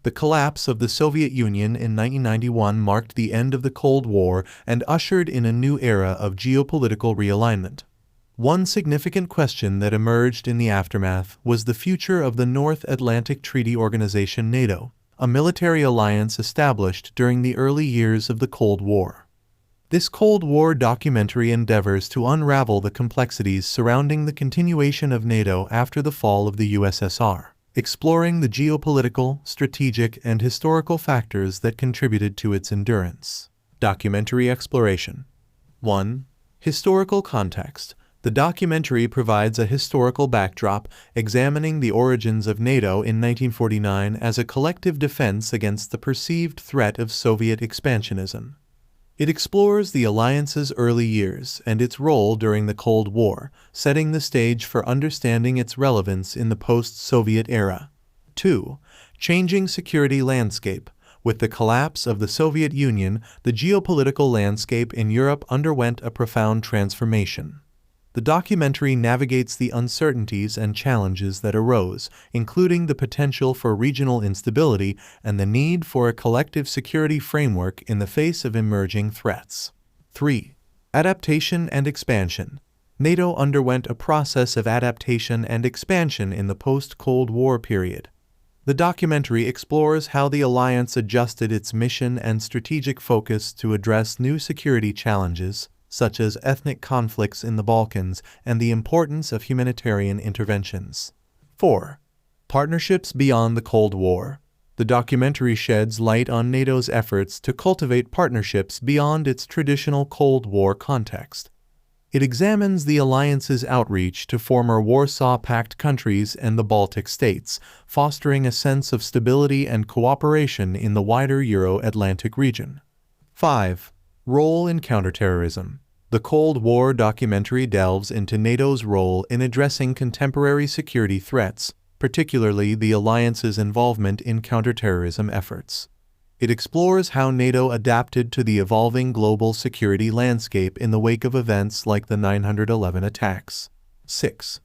The collapse of the Soviet Union in 1991 marked the end of the Cold War and ushered in a new era of geopolitical realignment. One significant question that emerged in the aftermath was the future of the North Atlantic Treaty Organization NATO, a military alliance established during the early years of the Cold War. This Cold War documentary endeavors to unravel the complexities surrounding the continuation of NATO after the fall of the USSR, exploring the geopolitical, strategic, and historical factors that contributed to its endurance. Documentary exploration. 1. Historical context. The documentary provides a historical backdrop, examining the origins of NATO in 1949 as a collective defense against the perceived threat of Soviet expansionism. It explores the alliance's early years and its role during the Cold War, setting the stage for understanding its relevance in the post-Soviet era. 2. Changing security landscape. With the collapse of the Soviet Union, the geopolitical landscape in Europe underwent a profound transformation. The documentary navigates the uncertainties and challenges that arose, including the potential for regional instability and the need for a collective security framework in the face of emerging threats. 3. Adaptation and expansion. NATO underwent a process of adaptation and expansion in the post-Cold War period. The documentary explores how the alliance adjusted its mission and strategic focus to address new security challenges, such as ethnic conflicts in the Balkans and the importance of humanitarian interventions. 4. Partnerships beyond the Cold War. The documentary sheds light on NATO's efforts to cultivate partnerships beyond its traditional Cold War context. It examines the alliance's outreach to former Warsaw Pact countries and the Baltic states, fostering a sense of stability and cooperation in the wider Euro-Atlantic region. 5. Role in counterterrorism. The Cold War documentary delves into NATO's role in addressing contemporary security threats, particularly the alliance's involvement in counterterrorism efforts. It explores how NATO adapted to the evolving global security landscape in the wake of events like the 9/11 attacks. 6.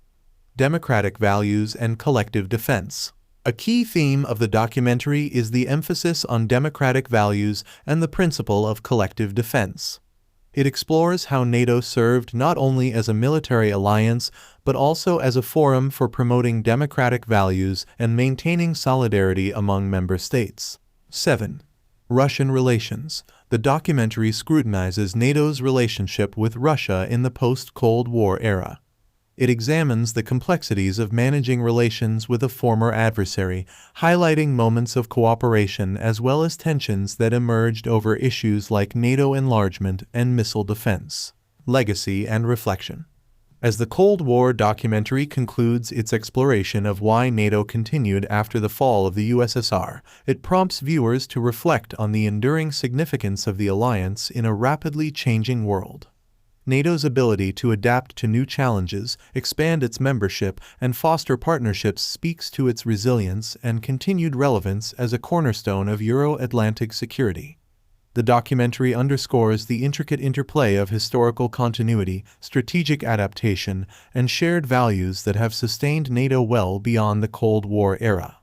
Democratic values and collective defense. A key theme of the documentary is the emphasis on democratic values and the principle of collective defense. It explores how NATO served not only as a military alliance, but also as a forum for promoting democratic values and maintaining solidarity among member states. 7. Russian relations. The documentary scrutinizes NATO's relationship with Russia in the post-Cold War era. It examines the complexities of managing relations with a former adversary, highlighting moments of cooperation as well as tensions that emerged over issues like NATO enlargement and missile defense. Legacy and reflection. As the Cold War documentary concludes its exploration of why NATO continued after the fall of the USSR, it prompts viewers to reflect on the enduring significance of the alliance in a rapidly changing world. NATO's ability to adapt to new challenges, expand its membership, and foster partnerships speaks to its resilience and continued relevance as a cornerstone of Euro-Atlantic security. The documentary underscores the intricate interplay of historical continuity, strategic adaptation, and shared values that have sustained NATO well beyond the Cold War era.